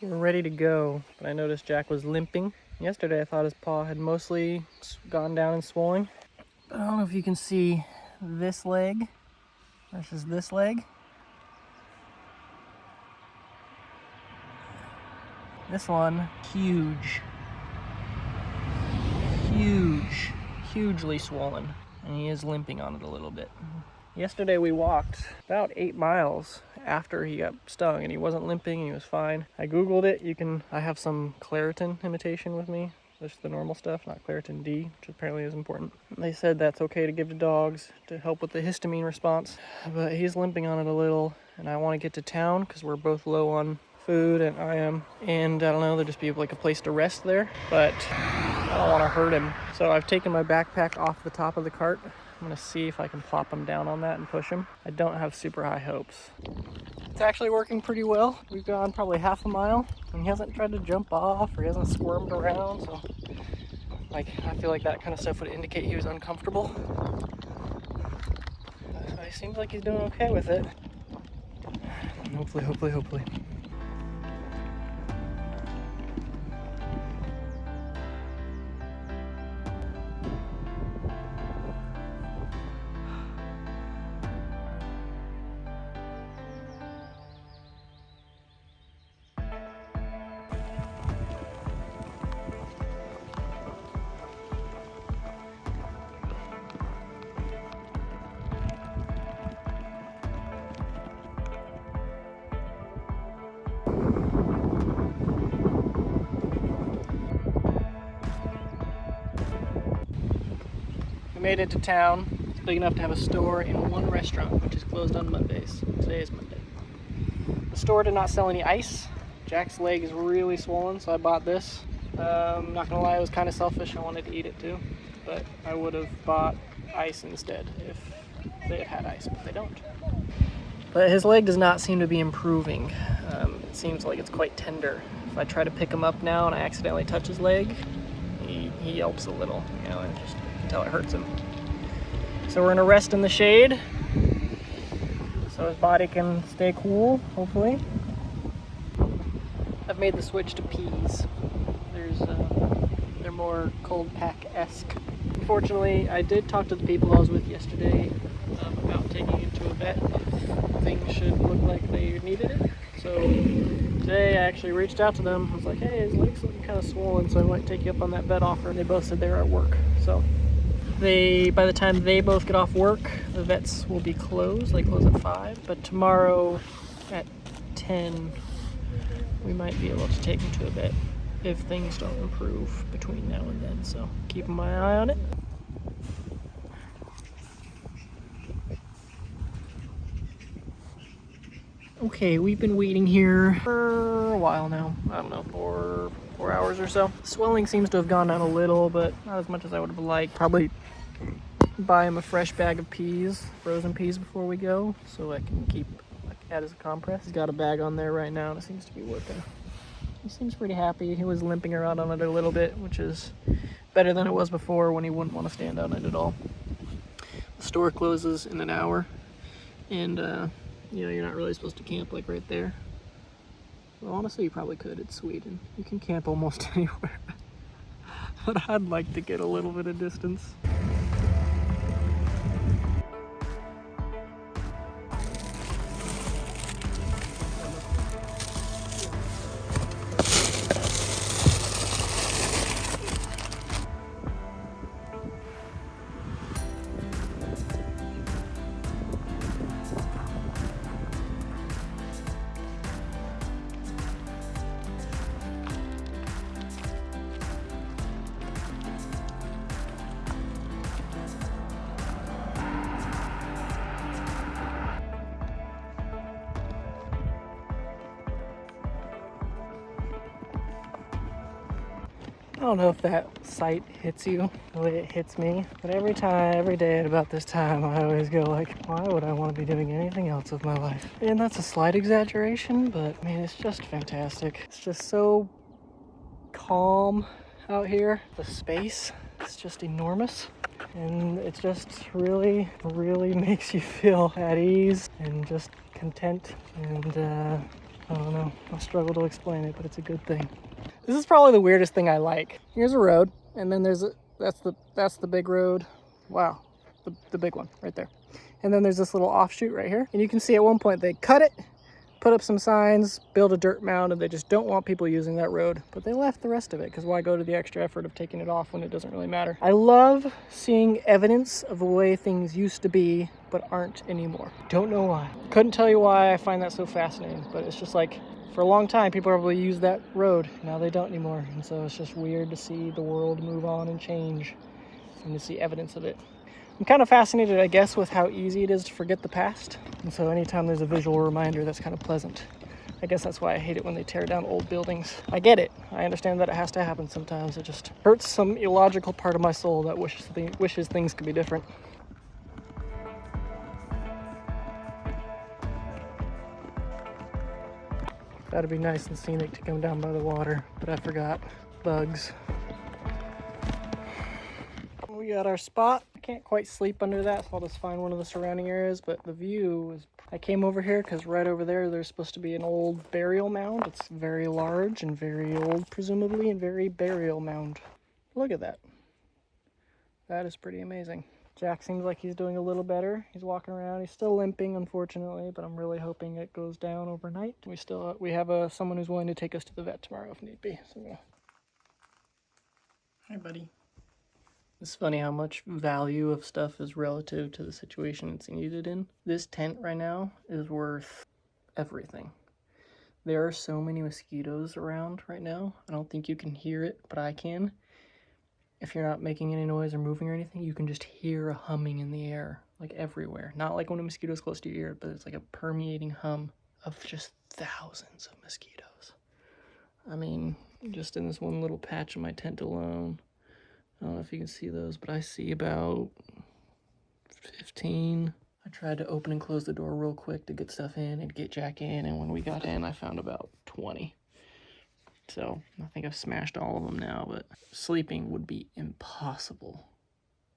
We're ready to go, but I noticed Jack was limping. Yesterday I thought his paw had mostly gone down and swollen. But I don't know if you can see this leg versus this leg. This one, hugely swollen, and he is limping on it a little bit. Yesterday we walked about 8 miles after he got stung, and he wasn't limping, and he was fine. I googled it. I have some Claritin imitation with me, just the normal stuff, not Claritin D, which apparently is important. They said that's okay to give to dogs to help with the histamine response, but he's limping on it a little, and I want to get to town because we're both low on food, and I am, and I don't know, there'll just be like a place to rest there, but I don't want to hurt him. So I've taken my backpack off the top of the cart. I'm gonna see if I can plop him down on that and push him. I don't have super high hopes. It's actually working pretty well. We've gone probably half a mile, and he hasn't tried to jump off or he hasn't squirmed around, so like I feel like that kind of stuff would indicate he was uncomfortable. So he seems like he's doing okay with it. Hopefully. We made it to town. It's big enough to have a store and one restaurant, which is closed on Mondays. Today is Monday. The store did not sell any ice. Jack's leg is really swollen, so I bought this. I'm not gonna lie, it was kind of selfish. I wanted to eat it too, but I would have bought ice instead if they had ice, but they don't. But his leg does not seem to be improving. It seems like it's quite tender. If I try to pick him up now and I accidentally touch his leg, he yelps a little, you know, and just until it hurts him. So we're gonna rest in the shade so his body can stay cool, hopefully. I've made the switch to peas. They're more cold pack-esque. Unfortunately, I did talk to the people I was with yesterday about taking him to a vet if things should look like they needed it. So today I actually reached out to them. I was like, hey, his leg's looking kind of swollen, so I might take you up on that vet offer. And they both said they were at work. So by the time they both get off work, the vets will be closed. They close at 5. But tomorrow at 10, we might be able to take him to a vet if things don't improve between now and then. So keeping my eye on it. Okay, we've been waiting here for a while now. I don't know, 4 hours or so. Swelling seems to have gone down a little, but not as much as I would have liked. Probably buy him a fresh bag of peas, frozen peas, before we go, so I can keep that as a compress. He's got a bag on there right now, and it seems to be working. He seems pretty happy. He was limping around on it a little bit, which is better than it was before when he wouldn't want to stand on it at all. The store closes in an hour, and you know, you're not really supposed to camp like right there. Well, honestly, you probably could. It's Sweden. You can camp almost anywhere. But I'd like to get a little bit of distance. I don't know if that sight hits you the way it hits me, but every day at about this time, I always go like, why would I want to be doing anything else with my life? And that's a slight exaggeration, but I mean, it's just fantastic. It's just so calm out here. The space is just enormous, and it just really makes you feel at ease and just content, and I don't know. I struggle to explain it, but it's a good thing. This is probably the weirdest thing I like. Here's a road, and then there's that's the big road. Wow, the big one right there. And then there's this little offshoot right here. And you can see at one point they cut it, put up some signs, build a dirt mound, and they just don't want people using that road. But they left the rest of it, because why go to the extra effort of taking it off when it doesn't really matter? I love seeing evidence of the way things used to be, but aren't anymore. Don't know why. Couldn't tell you why I find that so fascinating, but it's just like, for a long time, people probably used that road. Now they don't anymore. And so it's just weird to see the world move on and change and to see evidence of it. I'm kind of fascinated, I guess, with how easy it is to forget the past. And so anytime there's a visual reminder, that's kind of pleasant. I guess that's why I hate it when they tear down old buildings. I get it. I understand that it has to happen sometimes. It just hurts some illogical part of my soul that wishes things could be different. That'd be nice and scenic to come down by the water, but I forgot. Bugs. We got our spot. I can't quite sleep under that, so I'll just find one of the surrounding areas, but the view is... I came over here because right over there's supposed to be an old burial mound. It's very large and very old, presumably, and very burial mound. Look at that. That is pretty amazing. Jack seems like he's doing a little better. He's walking around. He's still limping, unfortunately, but I'm really hoping it goes down overnight. We have someone who's willing to take us to the vet tomorrow if need be. So, hi, buddy. It's funny how much value of stuff is relative to the situation it's needed in. This tent right now is worth everything. There are so many mosquitoes around right now. I don't think you can hear it, but I can. If you're not making any noise or moving or anything, you can just hear a humming in the air, like everywhere. Not like when a mosquito's close to your ear, but it's like a permeating hum of just thousands of mosquitoes. I mean, just in this one little patch of my tent alone, I don't know if you can see those, but I see about 15. I tried to open and close the door real quick to get stuff in and get Jack in, and when we got in, I found about 20. So I think I've smashed all of them now, but sleeping would be impossible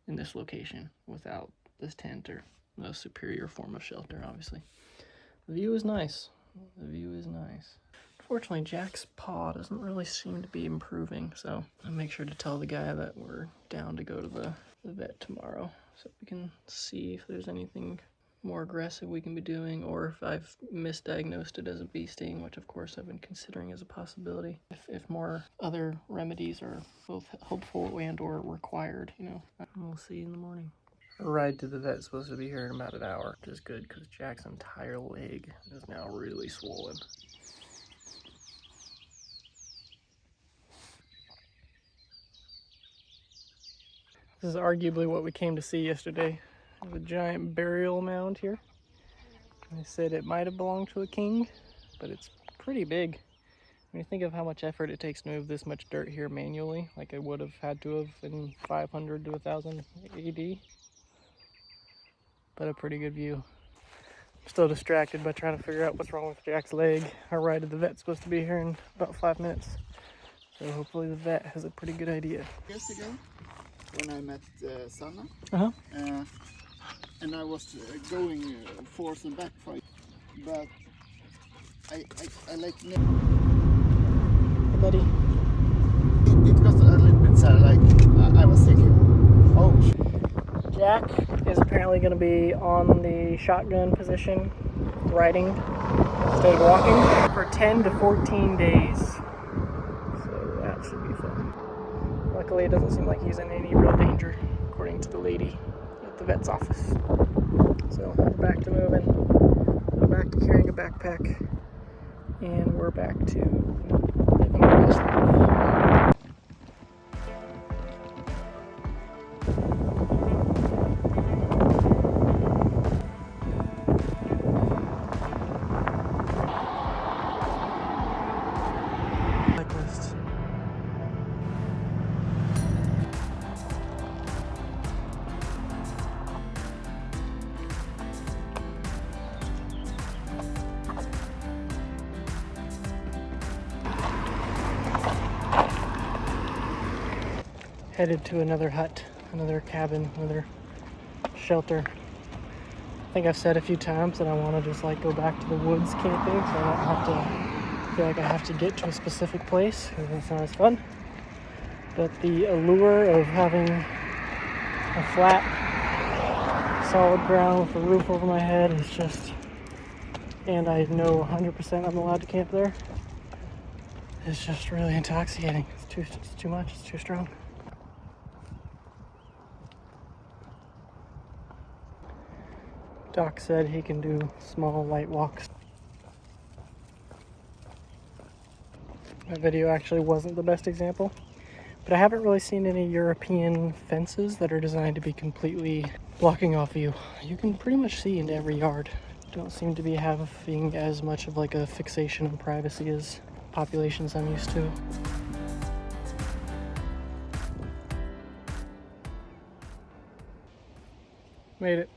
in this location without this tent or a superior form of shelter, obviously. The view is nice. The view is nice. Unfortunately, Jack's paw doesn't really seem to be improving, so I'll make sure to tell the guy that we're down to go to the vet tomorrow so we can see if there's anything more aggressive we can be doing, or if I've misdiagnosed it as a bee sting, which of course I've been considering as a possibility. If more other remedies are both helpful and or required, you know. We'll see in the morning. Our ride to the vet is supposed to be here in about an hour, which is good because Jack's entire leg is now really swollen. This is arguably what we came to see yesterday. There's a giant burial mound here. They said it might have belonged to a king, but it's pretty big. When you think of how much effort it takes to move this much dirt here manually, like it would have had to have in 500 to 1000 AD. But a pretty good view. I'm still distracted by trying to figure out what's wrong with Jack's leg. Our ride to the vet's supposed to be here in about 5 minutes. So hopefully the vet has a pretty good idea. Years ago, when I met Sanna, and I was going forth and back for it, but I like... Hey buddy. It got a little bit sad, like I was thinking, oh shit. Jack is apparently going to be on the shotgun position, riding instead of walking, for 10 to 14 days. So that should be fun. Luckily, it doesn't seem like he's in any real danger, according to the lady at the vet's office. So we're back to moving, we're back to carrying a backpack, and we're back to living the best life. Headed to another hut, another cabin, another shelter. I think I've said a few times that I want to just like go back to the woods camping, so I don't have to feel like I have to get to a specific place because it's not as fun. But the allure of having a flat, solid ground with a roof over my head is just, and I know 100% I'm allowed to camp there, it's just really intoxicating. It's too much, it's too strong. Doc said he can do small, light walks. That video actually wasn't the best example, but I haven't really seen any European fences that are designed to be completely blocking off view. You can pretty much see into every yard. Don't seem to be having as much of like a fixation on privacy as populations I'm used to. Made it.